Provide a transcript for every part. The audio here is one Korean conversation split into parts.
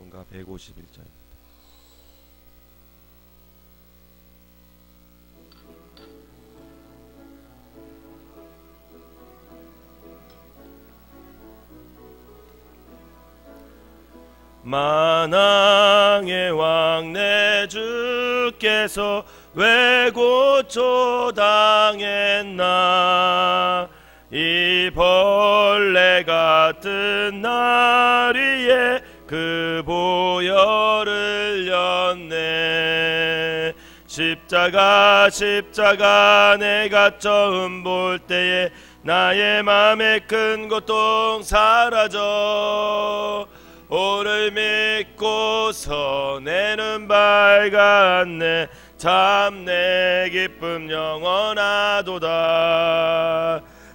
찬송가 151절. 만왕의 왕 내 주께서 왜 고초당했나. 이 벌레 같은 날 위에 그 보혈을 흘렸네. 십자가 내가 처음 볼 때에 나의 맘에 큰 고통 사라져. 오를 믿고서 내 눈 밝았네. 참 내 기쁨 영원하도다.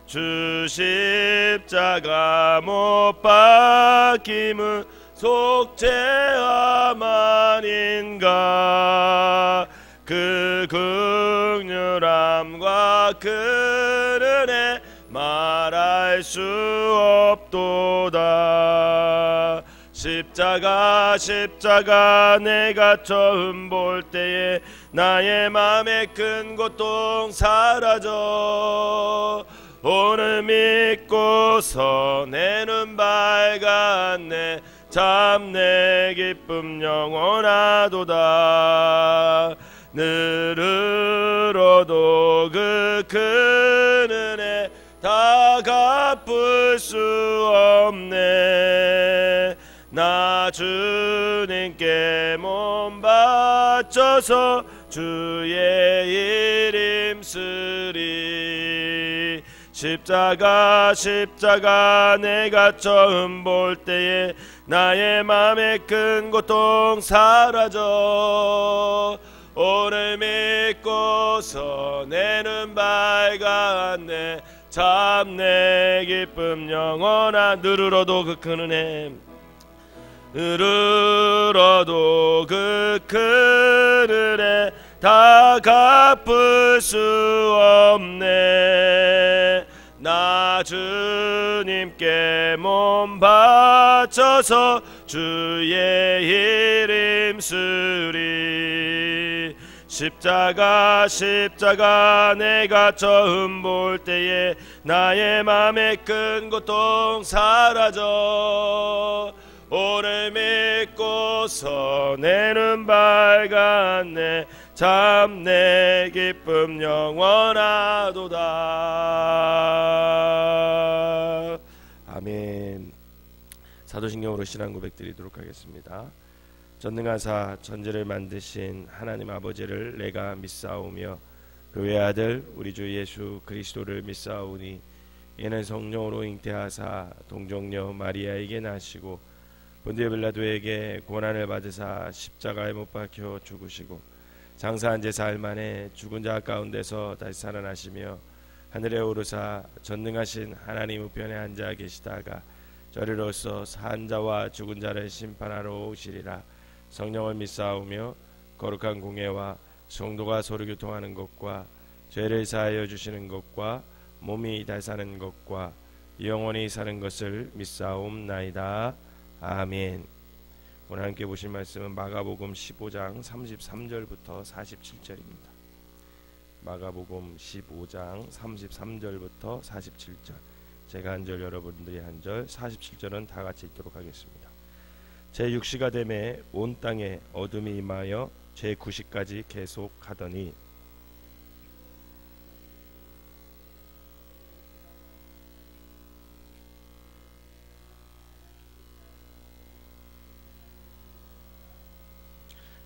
주 십자가 못 박힘은 속죄함 아닌가. 그 긍휼함과 그 은혜 말할 수 없도다. 십자가 내가 처음 볼 때에 나의 맘에 큰 고통 사라져. 오늘 믿고서 내 눈 밝았네. 참 내 기쁨 영원하도다. 늘으로도 그 큰 은혜 다 갚을 수 없네. 나 주님께 몸 바쳐서 주의 일 힘쓰리. 십자가 내가 처음 볼 때에 나의 맘에 큰 고통 사라져. 오늘 믿고서 내 눈 밝았네. 참 내 기쁨 영원한. 늘으로도 그 큰 은혜, 늘으로도 그 큰 은혜 다 갚을 수 없네. 나 주님께 몸 바쳐서 주의 일 힘쓰리. 십자가 내가 처음 볼 때에 나의 맘에 큰 고통 사라져. 오늘 믿고서 내 눈 밝았네. 참 내 기쁨 영원하도다. 아멘. 사도신경으로 신앙 고백 드리도록 하겠습니다. 전능하사 천지를 만드신 하나님 아버지를 내가 믿사오며 그 외아들 우리 주 예수 그리스도를 믿사오니 이는 성령으로 잉태하사 동정녀 마리아에게 나시고 본디오 빌라도에게 고난을 받으사 십자가에 못 박혀 죽으시고 장사한 지 사흘 만에 죽은 자 가운데서 다시 살아나시며 하늘에 오르사 전능하신 하나님 우편에 앉아 계시다가 저리로서 산 자와 죽은 자를 심판하러 오시리라. 성령을 믿사오며 거룩한 공예와 성도가 서로 교통하는 것과 죄를 사하여 주시는 것과 몸이 다시 사는 것과 영원히 사는 것을 믿사옵나이다. 아멘. 오늘 함께 보실 말씀은 마가복음 15장 33절부터 47절입니다. 마가복음 15장 33절부터 47절. 제가 한 절, 여러분들이 한 절, 47절은 다 같이 읽도록 하겠습니다. 제6시가 되매 온 땅에 어둠이 임하여 제9시까지 계속하더니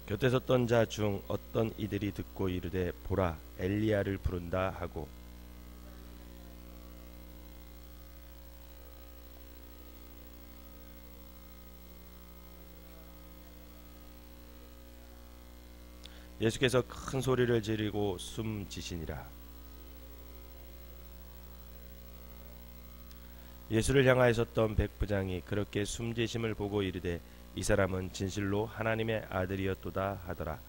곁에 섰던 자 중 어떤 이들이 듣고 이르되 보라 엘리야를 부른다 하고 예수께서 큰 소리를 지르고 숨지시니라. 예수를 향하여 섰던 백부장이 그렇게 숨지심을 보고 이르되 이 사람은 진실로 하나님의 아들이었도다 하더라.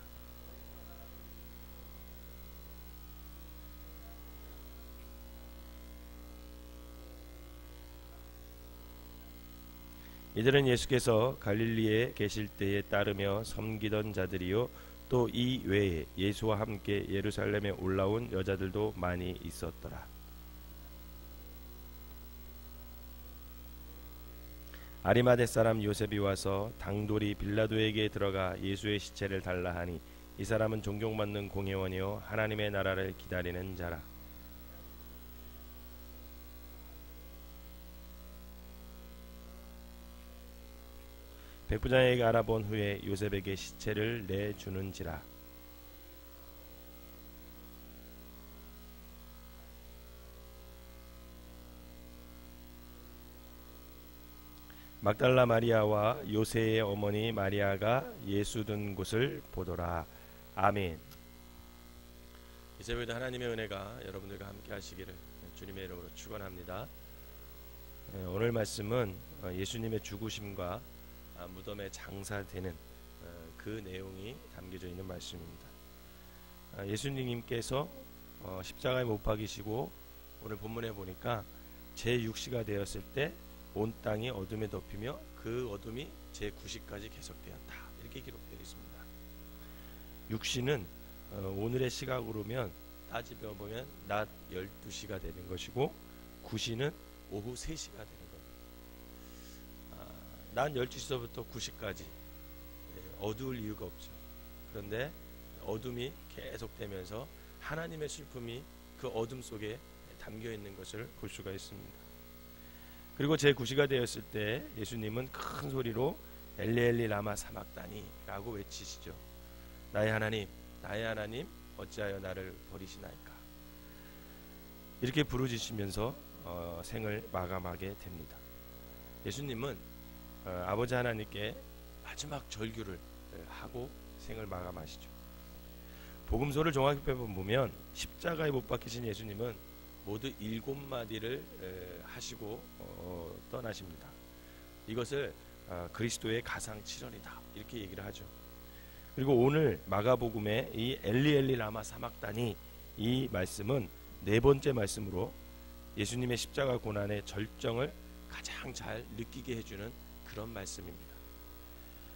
이들은 예수께서 갈릴리에 계실 때에 따르며 섬기던 자들이요 또 이 외에 예수와 함께 예루살렘에 올라온 여자들도 많이 있었더라. 아리마대 사람 요셉이 와서 당돌이 빌라도에게 들어가 예수의 시체를 달라 하니 이 사람은 존경받는 공회원이요 하나님의 나라를 기다리는 자라. 백부장에게 알아본 후에 요셉에게 시체를 내주는지라. 막달라 마리아와 요새의 어머니 마리아가 예수 둔 곳을 보더라. 아멘. 이 새벽에도 하나님의 은혜가 여러분들과 함께 하시기를 주님의 이름으로 축원합니다. 오늘 말씀은 예수님의 죽으심과 무덤에 장사되는 그 내용이 담겨져 있는 말씀입니다. 예수님께서 십자가에 못 박이시고 오늘 본문에 보니까 제6시가 되었을 때 온 땅이 어둠에 덮이며 그 어둠이 제9시까지 계속되었다. 이렇게 기록되어 있습니다. 6시는 오늘의 시각으로면 따지며 보면 낮 12시가 되는 것이고 9시는 오후 3시가 되는 겁니다. 낮 12시부터 9시까지 어두울 이유가 없죠. 그런데 어둠이 계속되면서 하나님의 슬픔이 그 어둠 속에 담겨 있는 것을 볼 수가 있습니다. 그리고 제9시가 되었을 때 예수님은 큰 소리로 엘리 라마 사막다니 라고 외치시죠. 나의 하나님 어찌하여 나를 버리시나이까. 이렇게 부르짖으면서 생을 마감하게 됩니다. 예수님은 아버지 하나님께 마지막 절규를 하고 생을 마감하시죠. 복음서를 종합해 보면 십자가에 못 박히신 예수님은 모두 7마디를 하시고 떠나십니다. 이것을 그리스도의 가상칠언이다 이렇게 얘기를 하죠. 그리고 오늘 마가복음의 이 엘리 라마 사막다니 이 말씀은 4번째 말씀으로 예수님의 십자가 고난의 절정을 가장 잘 느끼게 해주는 그런 말씀입니다.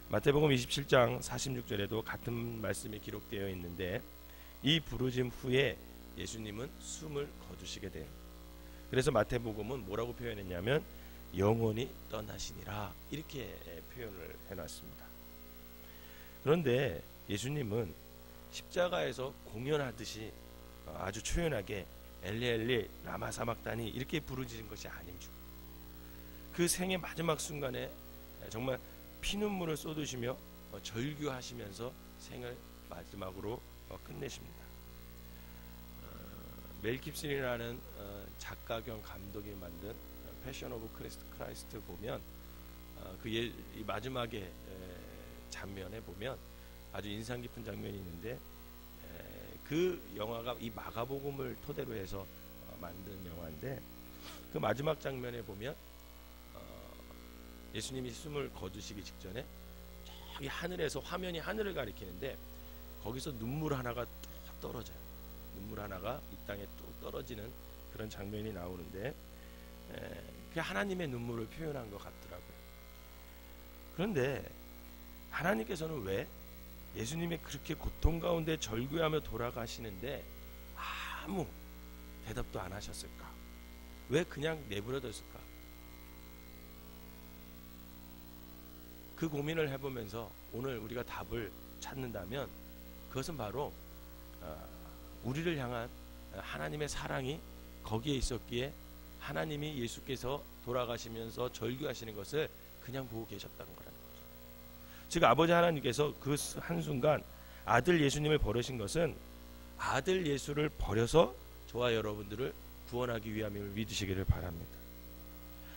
마태복음 27장 46절에도 같은 말씀이 기록되어 있는데 이 부르짐 후에 예수님은 숨을 거두시게 돼요. 그래서 마태복음은 뭐라고 표현했냐면 영원히 떠나시니라 이렇게 표현을 해놨습니다. 그런데 예수님은 십자가에서 공연하듯이 아주 초연하게 엘리 라마 사막다니 이렇게 부르짖은 것이 아니죠. 그 생의 마지막 순간에 정말 피눈물을 쏟으시며 절규하시면서 생을 마지막으로 끝내십니다. 멜 깁슨이라는 작가 겸 감독이 만든 패션 오브 크라이스트 보면 이 마지막에 장면에 보면 아주 인상 깊은 장면이 있는데 그 영화가 이 마가복음을 토대로 해서 만든 영화인데 그 마지막 장면에 보면 예수님이 숨을 거두시기 직전에 저기 하늘에서 화면이 하늘을 가리키는데 거기서 눈물 하나가 뚝 떨어져요. 눈물 하나가 이 땅에 뚝 떨어지는 그런 장면이 나오는데 그게 하나님의 눈물을 표현한 것 같더라고요. 그런데 하나님께서는 왜 예수님이 그렇게 고통 가운데 절규하며 돌아가시는데 아무 대답도 안 하셨을까? 왜 그냥 내버려뒀을까? 그 고민을 해보면서 오늘 우리가 답을 찾는다면 그것은 바로 우리를 향한 하나님의 사랑이 거기에 있었기에 하나님이 예수께서 돌아가시면서 절규하시는 것을 그냥 보고 계셨다는 거라는 거죠. 즉 아버지 하나님께서 그 한순간 아들 예수님을 버리신 것은 아들 예수를 버려서 저와 여러분들을 구원하기 위함을 믿으시기를 바랍니다.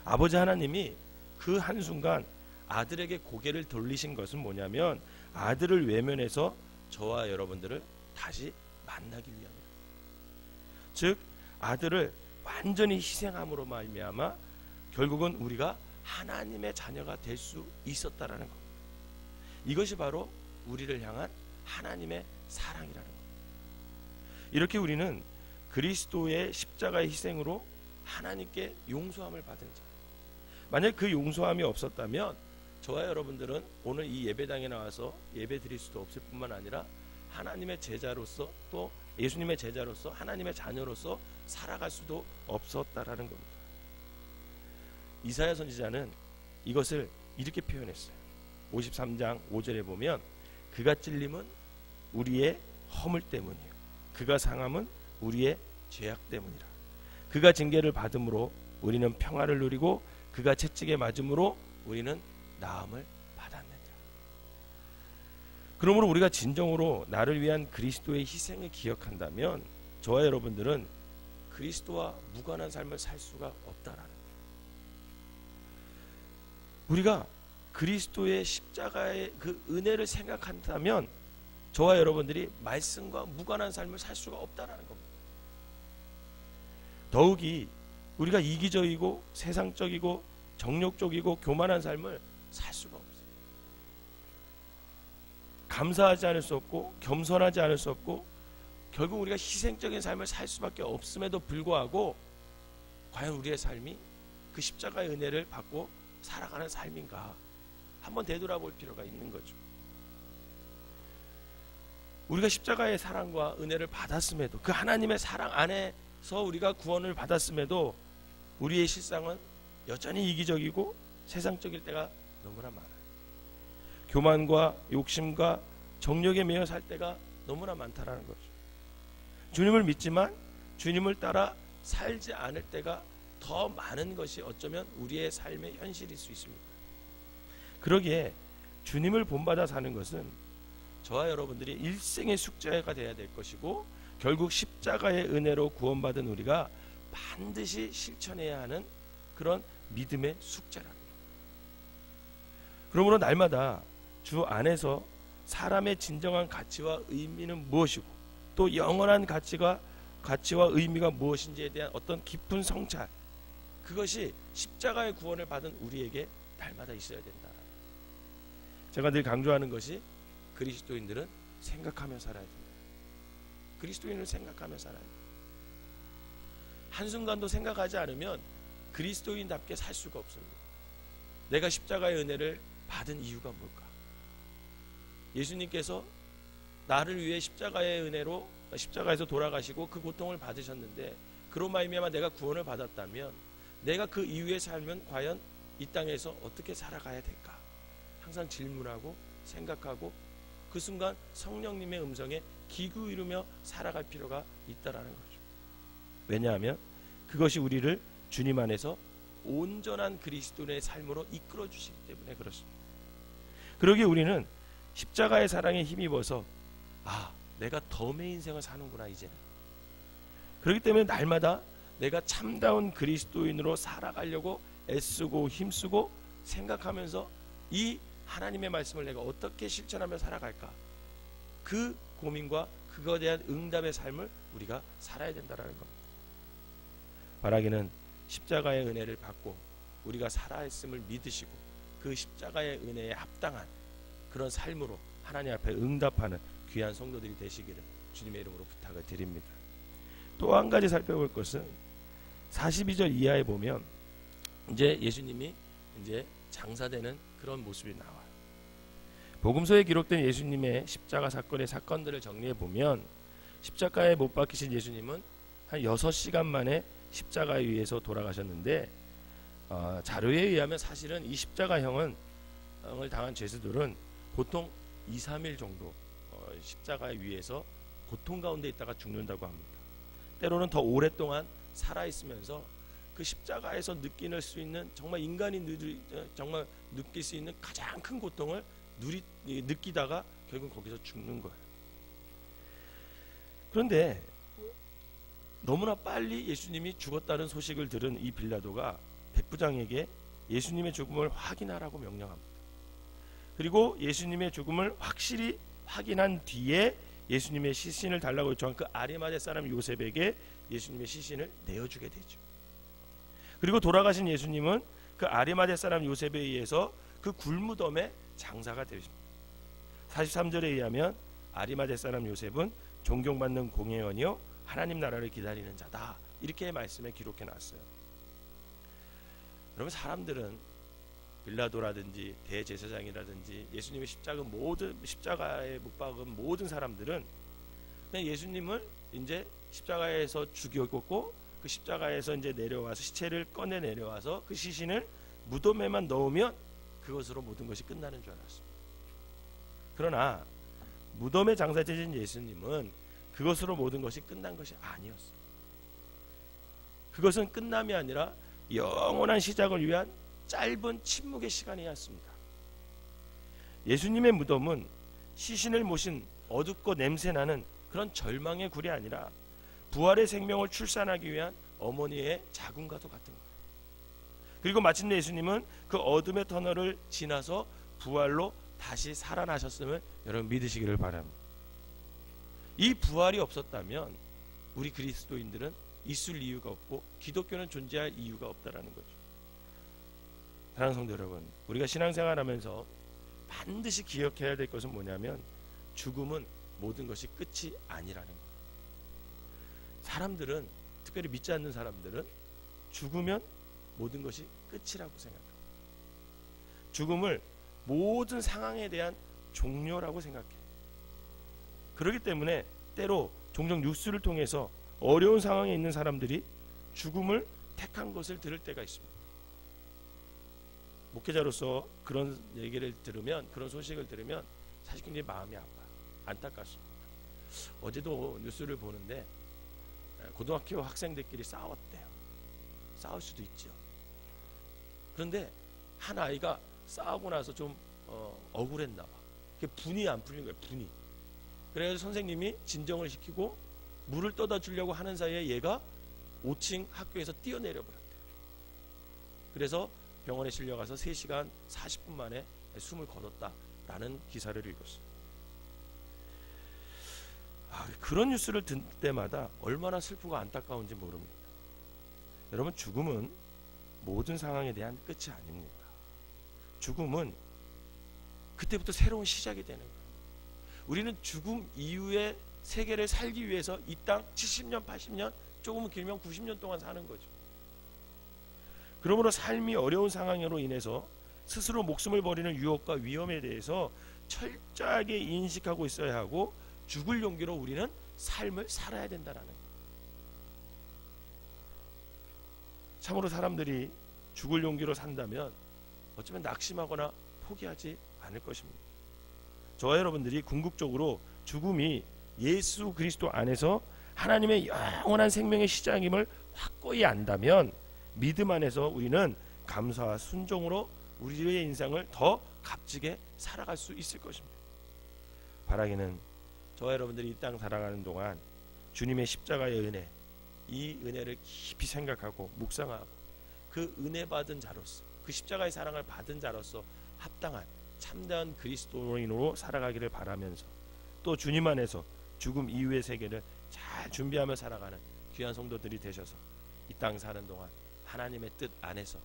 아버지 하나님이 그 한순간 아들에게 고개를 돌리신 것은 뭐냐면 아들을 외면해서 저와 여러분들을 다시 만나기 위함이다. 즉 아들을 완전히 희생함으로 말미암아 결국은 우리가 하나님의 자녀가 될 수 있었다라는 겁니다. 이것이 바로 우리를 향한 하나님의 사랑이라는 겁니다. 이렇게 우리는 그리스도의 십자가의 희생으로 하나님께 용서함을 받은 자, 만약 그 용서함이 없었다면 저와 여러분들은 오늘 이 예배당에 나와서 예배 드릴 수도 없을 뿐만 아니라 하나님의 제자로서, 또 예수님의 제자로서, 하나님의 자녀로서 살아갈 수도 없었다라는 겁니다. 이사야 선지자는 이것을 이렇게 표현했어요. 53장 5절에 보면 그가 찔림은 우리의 허물 때문이요, 그가 상함은 우리의 죄악 때문이라. 그가 징계를 받음으로 우리는 평화를 누리고 그가 채찍에 맞음으로 우리는 나음을 받았느니라. 그러므로 우리가 진정으로 나를 위한 그리스도의 희생을 기억한다면 저와 여러분들은 그리스도와 무관한 삶을 살 수가 없다라는 거예요. 우리가 그리스도의 십자가의 그 은혜를 생각한다면 저와 여러분들이 말씀과 무관한 삶을 살 수가 없다라는 겁니다. 더욱이 우리가 이기적이고 세상적이고 정욕적이고 교만한 삶을 살 수가 없어요. 감사하지 않을 수 없고 겸손하지 않을 수 없고 결국 우리가 희생적인 삶을 살 수밖에 없음에도 불구하고 과연 우리의 삶이 그 십자가의 은혜를 받고 살아가는 삶인가 한번 되돌아볼 필요가 있는 거죠. 우리가 십자가의 사랑과 은혜를 받았음에도, 그 하나님의 사랑 안에서 우리가 구원을 받았음에도 우리의 실상은 여전히 이기적이고 세상적일 때가 너무나 많아요. 교만과 욕심과 정욕에 매여 살 때가 너무나 많다라는 거죠. 주님을 믿지만 주님을 따라 살지 않을 때가 더 많은 것이 어쩌면 우리의 삶의 현실일 수 있습니다. 그러기에 주님을 본받아 사는 것은 저와 여러분들이 일생의 숙제가 되어야 될 것이고, 결국 십자가의 은혜로 구원받은 우리가 반드시 실천해야 하는 그런 믿음의 숙제라는 거예요. 그러므로 날마다 주 안에서 사람의 진정한 가치와 의미는 무엇이고, 또 영원한 가치와 의미가 무엇인지에 대한 어떤 깊은 성찰, 그것이 십자가의 구원을 받은 우리에게 날마다 있어야 된다. 제가 늘 강조하는 것이 그리스도인들은 생각하며 살아야 된다. 그리스도인을 생각하며 살아야 된다. 한순간도 생각하지 않으면 그리스도인답게 살 수가 없습니다. 내가 십자가의 은혜를 받은 이유가 뭘까? 예수님께서 나를 위해 십자가의 은혜로 십자가에서 돌아가시고 그 고통을 받으셨는데, 그로 말미암아 내가 구원을 받았다면 내가 그 이후의 삶은 과연 이 땅에서 어떻게 살아가야 될까? 항상 질문하고 생각하고 그 순간 성령님의 음성에 귀 기울이며 살아갈 필요가 있다라는 거죠. 왜냐하면 그것이 우리를 주님 안에서 온전한 그리스도인의 삶으로 이끌어 주시기 때문에 그렇습니다. 그러기에 우리는 십자가의 사랑에 힘입어서 내가 덤의 인생을 사는구나 이제는. 그렇기 때문에 날마다 내가 참다운 그리스도인으로 살아가려고 애쓰고 힘쓰고 생각하면서 이 하나님의 말씀을 내가 어떻게 실천하며 살아갈까, 그 고민과 그거에 대한 응답의 삶을 우리가 살아야 된다는 겁니다. 바라기는 십자가의 은혜를 받고 우리가 살아있음을 믿으시고 그 십자가의 은혜에 합당한 그런 삶으로 하나님 앞에 응답하는 귀한 성도들이 되시기를 주님의 이름으로 부탁을 드립니다. 또 한 가지 살펴볼 것은 42절 이하에 보면 이제 예수님이 이제 장사되는 그런 모습이 나와요. 복음서에 기록된 예수님의 십자가 사건의 사건들을 정리해 보면 십자가에 못 박히신 예수님은 한 6시간 만에 십자가에 의해서 돌아가셨는데, 자료에 의하면 사실은 이 십자가형을 당한 죄수들은 보통 2-3일 정도 십자가에 의해서 고통 가운데 있다가 죽는다고 합니다. 때로는 더 오랫동안 살아있으면서 그 십자가에서 느낄 수 있는, 정말 인간이 정말 느낄 수 있는 가장 큰 고통을 느끼다가 결국 거기서 죽는 거예요. 그런데 너무나 빨리 예수님이 죽었다는 소식을 들은 이 빌라도가 백부장에게 예수님의 죽음을 확인하라고 명령합니다. 그리고 예수님의 죽음을 확실히 확인한 뒤에 예수님의 시신을 달라고 요청한 그 아리마대 사람 요셉에게 예수님의 시신을 내어주게 되죠. 그리고 돌아가신 예수님은 그 아리마대 사람 요셉에 의해서 그 굴무덤에 장사가 되십니다. 43절에 의하면 아리마대 사람 요셉은 존경받는 공회원이요 하나님 나라를 기다리는 자다, 이렇게 말씀에 기록해 놨어요. 여러분, 사람들은 빌라도라든지 대제사장이라든지 예수님의 십자가에 못 박은 모든 사람들은 그냥 예수님을 이제 십자가에서 죽였고, 그 십자가에서 이제 내려와서 시체를 꺼내 내려와서 그 시신을 무덤에만 넣으면 그것으로 모든 것이 끝나는 줄 알았습니다. 그러나 무덤에 장사되신 예수님은 그것으로 모든 것이 끝난 것이 아니었어요. 그것은 끝남이 아니라 영원한 시작을 위한 짧은 침묵의 시간이었습니다. 예수님의 무덤은 시신을 모신 어둡고 냄새나는 그런 절망의 굴이 아니라 부활의 생명을 출산하기 위한 어머니의 자궁과도 같은 거예요. 그리고 마침내 예수님은 그 어둠의 터널을 지나서 부활로 다시 살아나셨음을 여러분 믿으시기를 바랍니다. 이 부활이 없었다면 우리 그리스도인들은 있을 이유가 없고 기독교는 존재할 이유가 없다라는 거죠. 사랑하는 성도 여러분, 우리가 신앙생활하면서 반드시 기억해야 될 것은 뭐냐면 죽음은 모든 것이 끝이 아니라는 거예요. 사람들은, 특별히 믿지 않는 사람들은 죽으면 모든 것이 끝이라고 생각합니다. 죽음을 모든 상황에 대한 종료라고 생각해요. 그렇기 때문에 때로 종종 뉴스를 통해서 어려운 상황에 있는 사람들이 죽음을 택한 것을 들을 때가 있습니다. 목회자로서 그런 얘기를 들으면, 그런 소식을 들으면 사실 굉장히 마음이 아파요. 안타깝습니다. 어제도 뉴스를 보는데 고등학교 학생들끼리 싸웠대요. 싸울 수도 있죠. 그런데 한 아이가 싸우고 나서 좀 억울했나 봐. 그게 분이 안 풀린 거예요. 분이. 그래서 선생님이 진정을 시키고 물을 떠다 주려고 하는 사이에 얘가 5층 학교에서 뛰어내려 버렸대요. 그래서 병원에 실려가서 3시간 40분 만에 숨을 거뒀다라는 기사를 읽었어요. 그런 뉴스를 듣을 때마다 얼마나 슬프고 안타까운지 모릅니다. 여러분, 죽음은 모든 상황에 대한 끝이 아닙니다. 죽음은 그때부터 새로운 시작이 되는 거예요. 우리는 죽음 이후의 세계를 살기 위해서 이 땅 70년, 80년, 조금은 길면 90년 동안 사는 거죠. 그러므로 삶이 어려운 상황으로 인해서 스스로 목숨을 버리는 유혹과 위험에 대해서 철저하게 인식하고 있어야 하고, 죽을 용기로 우리는 삶을 살아야 된다는 거예요. 참으로 사람들이 죽을 용기로 산다면 어쩌면 낙심하거나 포기하지 않을 것입니다. 저와 여러분들이 궁극적으로 죽음이 예수 그리스도 안에서 하나님의 영원한 생명의 시작임을 확고히 안다면 믿음 안에서 우리는 감사와 순종으로 우리의 인생을 더 값지게 살아갈 수 있을 것입니다. 바라기는 저와 여러분들이 이 땅 살아가는 동안 주님의 십자가의 은혜, 이 은혜를 깊이 생각하고 묵상하고 그 은혜 받은 자로서, 그 십자가의 사랑을 받은 자로서 합당한 참다운 그리스도인으로 살아가기를 바라면서, 또 주님 안에서 죽음 이후의 세계를 잘 준비하며 살아가는 귀한 성도들이 되셔서 이 땅 사는 동안 하나님의 뜻 안에서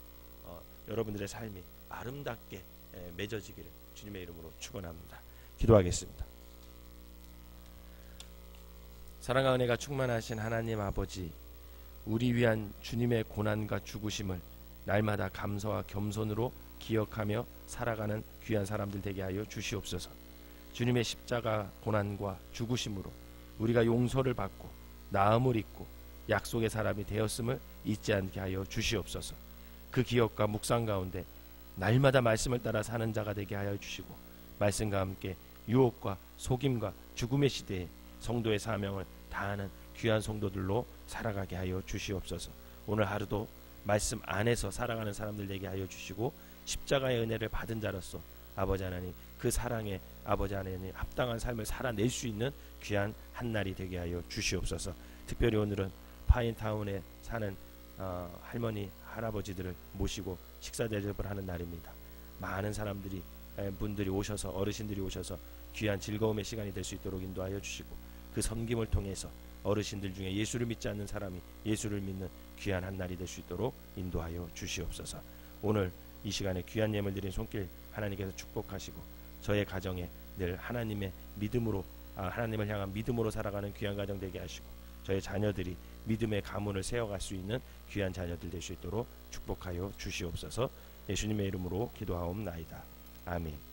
여러분들의 삶이 아름답게 맺어지기를 주님의 이름으로 축원합니다. 기도하겠습니다. 사랑과 은혜가 충만하신 하나님 아버지, 우리 위한 주님의 고난과 죽으심을 날마다 감사와 겸손으로 기억하며 살아가는 귀한 사람들 되게 하여 주시옵소서. 주님의 십자가 고난과 죽으심으로 우리가 용서를 받고 나음을 입고 약속의 사람이 되었음을 잊지 않게 하여 주시옵소서. 그 기억과 묵상 가운데 날마다 말씀을 따라 사는 자가 되게 하여 주시고, 말씀과 함께 유혹과 속임과 죽음의 시대에 성도의 사명을 다하는 귀한 성도들로 살아가게 하여 주시옵소서. 오늘 하루도 말씀 안에서 살아가는 사람들 되게 하여 주시고, 십자가의 은혜를 받은 자로서 아버지 하나님, 그 사랑에 아버지 하나님 합당한 삶을 살아낼 수 있는 귀한 한날이 되게 하여 주시옵소서. 특별히 오늘은 파인타운에 사는 할머니 할아버지들을 모시고 식사 대접을 하는 날입니다. 많은 사람들이 분들이 오셔서, 어르신들이 오셔서 귀한 즐거움의 시간이 될 수 있도록 인도하여 주시고, 그 섬김을 통해서 어르신들 중에 예수를 믿지 않는 사람이 예수를 믿는 귀한 한날이 될 수 있도록 인도하여 주시옵소서. 오늘 이 시간에 귀한 예물 드린 손길 하나님께서 축복하시고, 저의 가정에 늘 하나님의 믿음으로 하나님을 향한 믿음으로 살아가는 귀한 가정 되게 하시고, 저의 자녀들이 믿음의 가문을 세워갈 수 있는 귀한 자녀들 될 수 있도록 축복하여 주시옵소서. 예수님의 이름으로 기도하옵나이다. 아멘.